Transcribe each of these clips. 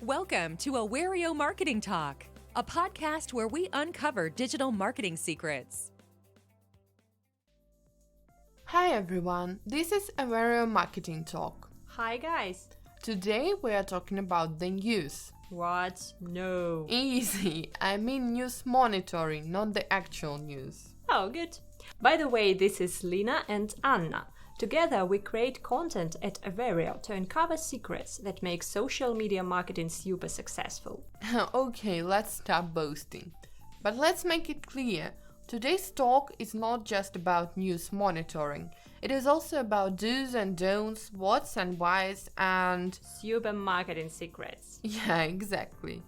Welcome to Awario Marketing Talk, a podcast where we uncover digital marketing secrets. Hi everyone, this is Awario Marketing Talk. Hi guys. Today we are talking about the news. What? No. Easy, I mean news monitoring, not the actual news. Oh, good. By the way, this is Lina and Anna. Together we create content at Awario to uncover secrets that make social media marketing super successful. Okay, let's stop boasting. But let's make it clear, today's talk is not just about news monitoring. It is also about do's and don'ts, what's and why's, and super marketing secrets. Yeah, exactly.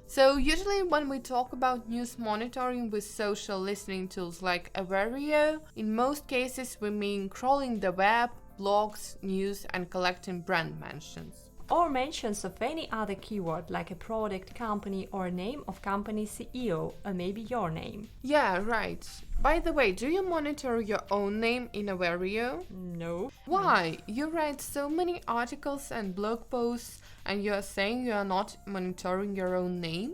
So usually when we talk about news monitoring with social listening tools like Awario, in most cases we mean crawling the web, blogs, news and collecting brand mentions. Or mentions of any other keyword like a product, company or name of company CEO, or maybe your name. Yeah, right. By the way, do you monitor your own name in Awario? No. Why? You write so many articles and blog posts and you are saying you are not monitoring your own name?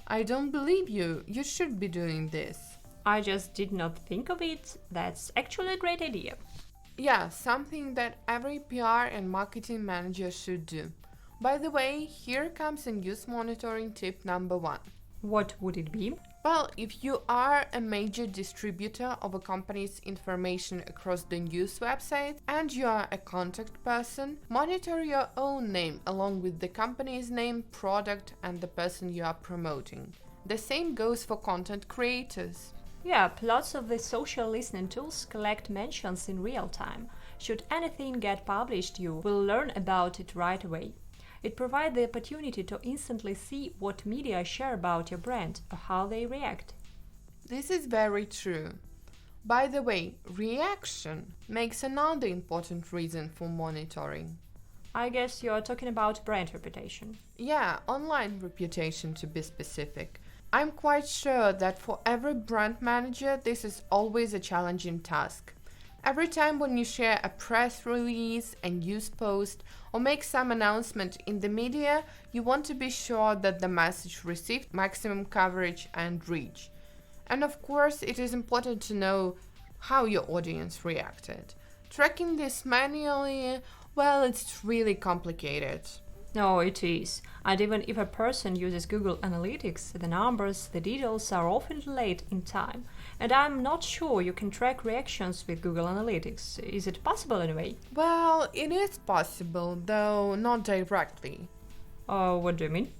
I don't believe you. You should be doing this. I just did not think of it. That's actually a great idea. Yeah, something that every PR and marketing manager should do. By the way, here comes a news monitoring tip number 1. What would it be? Well, if you are a major distributor of a company's information across the news website and you are a contact person, monitor your own name along with the company's name, product, and the person you are promoting. The same goes for content creators. Yeah, lots of the social listening tools collect mentions in real time. Should anything get published, you will learn about it right away. It provides the opportunity to instantly see what media share about your brand or how they react. This is very true. By the way, reaction makes another important reason for monitoring. I guess you're talking about brand reputation. Yeah, online reputation to be specific. I'm quite sure that for every brand manager, this is always a challenging task. Every time when you share a press release, a news post, or make some announcement in the media, you want to be sure that the message received maximum coverage and reach. And of course, it is important to know how your audience reacted. Tracking this manually, well, it's really complicated. No, it is. And even if a person uses Google Analytics, the numbers, the details are often delayed in time. And I'm not sure you can track reactions with Google Analytics. Is it possible anyway? Well, it is possible, though not directly. What do you mean?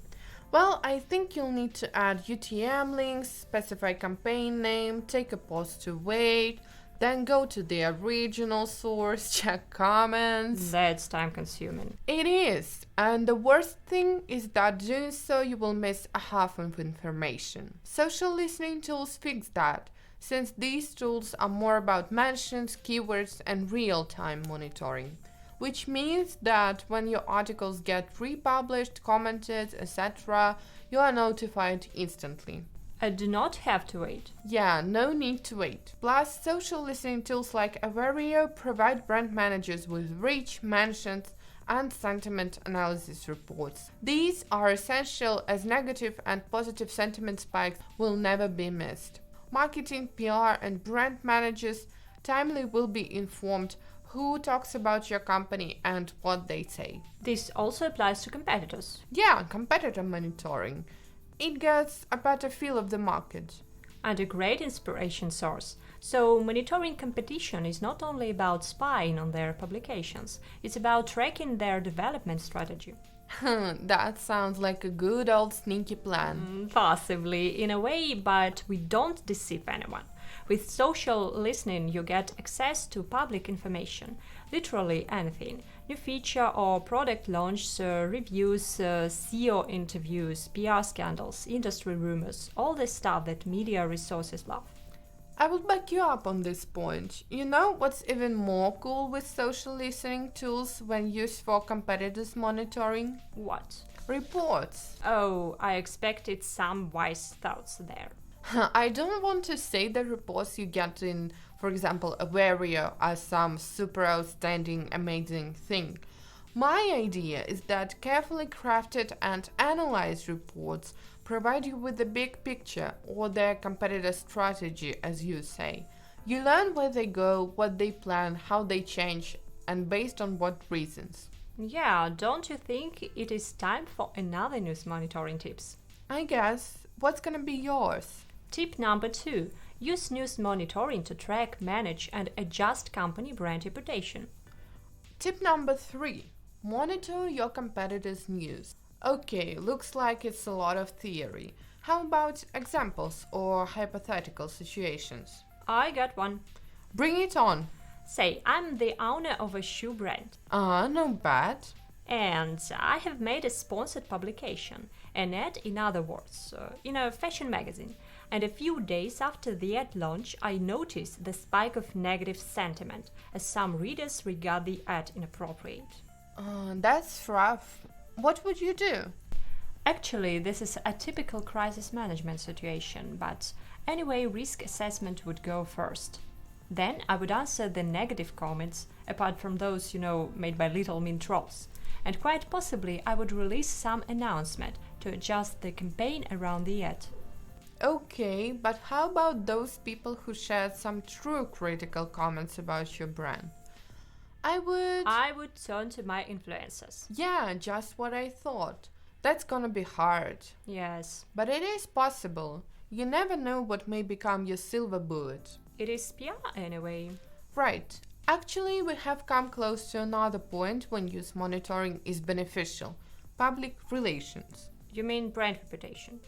Well, I think you'll need to add UTM links, specify campaign name, take a pause to wait, then go to the original source, check comments. That's time consuming. It is. And the worst thing is that doing so you will miss a half of information. Social listening tools fix that, since these tools are more about mentions, keywords and real-time monitoring. Which means that when your articles get republished, commented, etc., you are notified instantly. I do not have to wait. Yeah, no need to wait. Plus, social listening tools like Awario provide brand managers with reach, mentions, and sentiment analysis reports. These are essential as negative and positive sentiment spikes will never be missed. Marketing, PR, and brand managers timely will be informed who talks about your company and what they say. This also applies to competitors. Yeah, competitor monitoring. It gets a better feel of the market. And a great inspiration source. So monitoring competition is not only about spying on their publications, it's about tracking their development strategy. That sounds like a good old sneaky plan. Possibly, in a way, but we don't deceive anyone. With social listening, you get access to public information, literally anything. New feature or product launch, reviews, CEO interviews, PR scandals, industry rumors, all the stuff that media resources love. I will back you up on this point. You know what's even more cool with social listening tools when used for competitors monitoring? What? Reports. Oh, I expected some wise thoughts there. I don't want to say the reports you get in, for example, Awario are some super outstanding, amazing thing. My idea is that carefully crafted and analyzed reports provide you with the big picture or their competitor strategy, as you say. You learn where they go, what they plan, how they change, and based on what reasons. Yeah, don't you think it is time for another news monitoring tips? I guess. What's gonna be yours? Tip number 2. Use news monitoring to track, manage, and adjust company brand reputation. Tip number 3. Monitor your competitors' news. Okay, looks like it's a lot of theory. How about examples or hypothetical situations? I got one. Bring it on. Say, I'm the owner of a shoe brand, No bad. and I have made a sponsored publication, an ad in other words, in a fashion magazine. And a few days after the ad launch, I noticed the spike of negative sentiment, as some readers regard the ad inappropriate. That's rough. What would you do? Actually, this is a typical crisis management situation, but anyway, risk assessment would go first. Then I would answer the negative comments, apart from those, made by little mean trolls. And quite possibly I would release some announcement to adjust the campaign around the ad. Okay, but how about those people who shared some true critical comments about your brand? I would turn to my influencers. Yeah, just what I thought. That's gonna be hard. Yes. But it is possible. You never know what may become your silver bullet. It is PR anyway. Right. Actually, we have come close to another point when news monitoring is beneficial. Public relations. You mean brand reputation?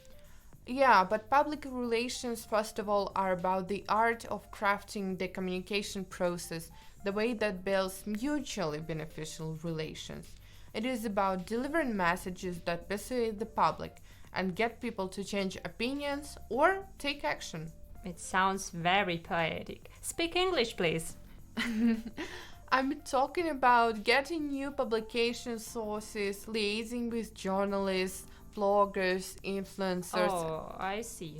Yeah, but public relations, first of all, are about the art of crafting the communication process the way that builds mutually beneficial relations. It is about delivering messages that persuade the public and get people to change opinions or take action. It sounds very poetic. Speak English, please. I'm talking about getting new publication sources, liaising with journalists, bloggers, influencers. Oh, I see.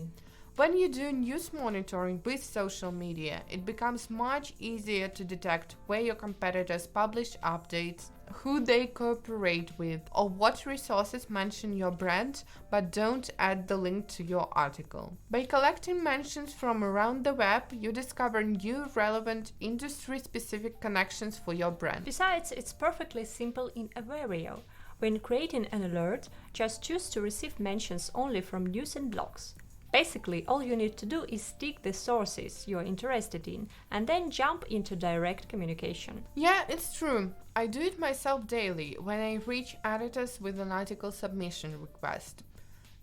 When you do news monitoring with social media, it becomes much easier to detect where your competitors publish updates, who they cooperate with, or what resources mention your brand but don't add the link to your article. By collecting mentions from around the web, you discover new relevant industry-specific connections for your brand. Besides, it's perfectly simple in Awario. When creating an alert, just choose to receive mentions only from news and blogs. Basically, all you need to do is tick the sources you're interested in and then jump into direct communication. Yeah, it's true. I do it myself daily when I reach editors with an article submission request.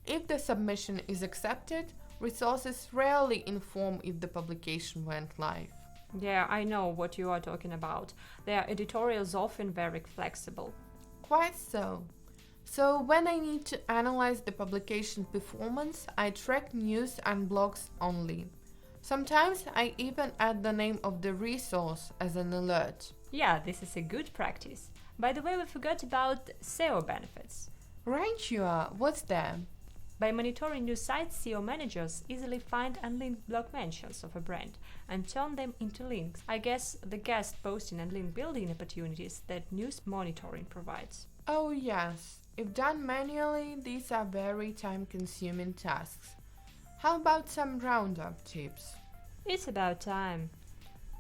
If the submission is accepted, resources rarely inform if the publication went live. Yeah, I know what you are talking about. Their editorials often very flexible. Quite so. So when I need to analyze the publication performance, I track news and blogs only. Sometimes I even add the name of the resource as an alert. Yeah, this is a good practice. By the way, we forgot about SEO benefits. Right you are. What's that? By monitoring news sites, SEO managers easily find unlinked blog mentions of a brand and turn them into links. I guess the guest posting and link building opportunities that news monitoring provides. Oh yes. If done manually, these are very time-consuming tasks. How about some roundup tips? It's about time.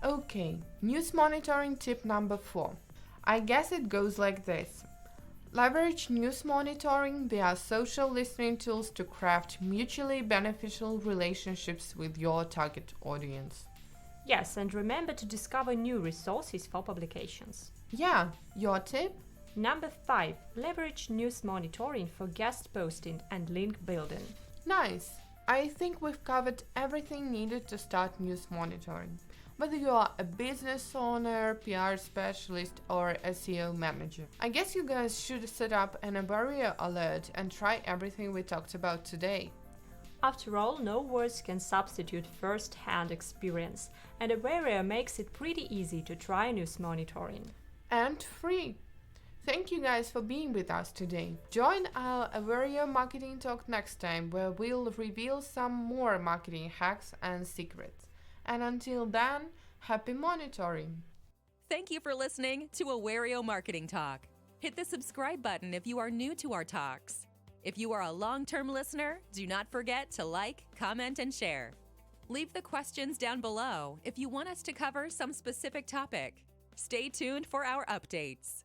Okay, news monitoring tip number 4. I guess it goes like this. Leverage news monitoring via social listening tools to craft mutually beneficial relationships with your target audience. Yes, and remember to discover new resources for publications. Yeah, your tip? Number 5. Leverage news monitoring for guest posting and link building. Nice. I think we've covered everything needed to start news monitoring. Whether you are a business owner, PR specialist, or SEO manager. I guess you guys should set up an Awario alert and try everything we talked about today. After all, no words can substitute first-hand experience, and Awario makes it pretty easy to try news monitoring. And free. Thank you guys for being with us today. Join our Awario Marketing Talk next time, where we'll reveal some more marketing hacks and secrets. And until then, happy monitoring! Thank you for listening to Awario Marketing Talk. Hit the subscribe button if you are new to our talks. If you are a long-term listener, do not forget to like, comment, and share. Leave the questions down below if you want us to cover some specific topic. Stay tuned for our updates.